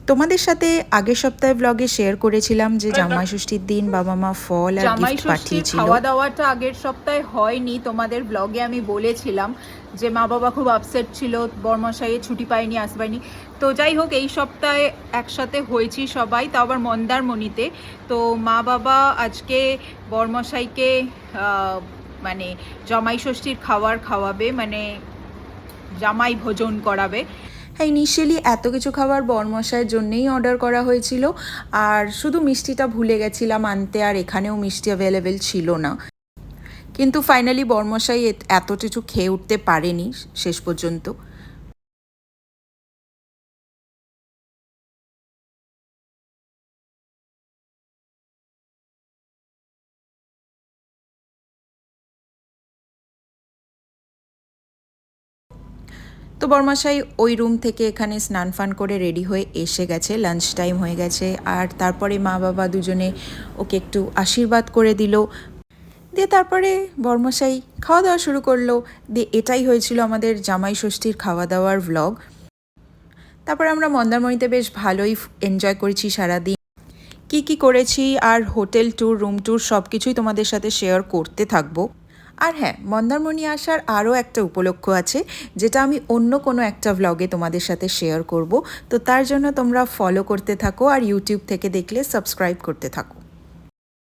তোমাদের সাথে আগের সপ্তাহে ব্লগে শেয়ার করেছিলাম যে জামাই ষষ্ঠীর দিন বাবা মা ফল আর গিফট পাঠিয়েছিল। খাওয়া দাওয়াটা আগের সপ্তাহে হয়নি, তোমাদের ব্লগে আমি বলেছিলাম যে মা বাবা খুব আপসেট ছিল, বরমশাইয়ে ছুটি পায়নি, আসবাইনি। তো যাই হোক, এই সপ্তাহে একসাথে হয়েছি সবাই, তাও আবার মন্দারমণিতে। তো মা বাবা আজকে বরমশাইকে মানে জামাই ষষ্ঠীর খাওয়াবে, মানে জামাই ভোজন করাবে। হ্যাঁ, ইনিশিয়ালি এত কিছু খাবার বরমশাইয়ের জন্যেই অর্ডার করা হয়েছিল, আর শুধু মিষ্টিটা ভুলে গেছিলাম আনতে, আর এখানেও মিষ্টি অ্যাভেলেবেল ছিল না। কিন্তু ফাইনালি বরমশাই এত কিছু খেয়ে উঠতে পারেনি শেষ পর্যন্ত। তো বরমশাই ওই রুম থেকে এখানে স্নান ফান করে রেডি হয়ে এসে গেছে, লাঞ্চ টাইম হয়ে গেছে। আর তারপরে মা বাবা দুজনে ওকে একটু আশীর্বাদ করে দিল, দিয়ে তারপরে বরমশাই খাওয়া দাওয়া শুরু করলো। দিয়ে এটাই হয়েছিল আমাদের জামাই ষষ্ঠীর খাওয়া দাওয়ার ভ্লগ। তারপরে আমরা মন্দারমণিতে বেশ ভালোই এনজয় করেছি সারাদিন। কি করেছি আর হোটেল ট্যুর, রুম ট্যুর সব কিছুই তোমাদের সাথে শেয়ার করতে থাকবো। আর হ্যাঁ, মন্দারমণি আসার আরও একটা উপলক্ষ আছে, যেটা আমি অন্য কোনো একটা ভ্লগে তোমাদের সাথে শেয়ার করব। তো তার জন্য তোমরা ফলো করতে থাকো, আর ইউটিউব থেকে দেখলে সাবস্ক্রাইব করতে থাকো।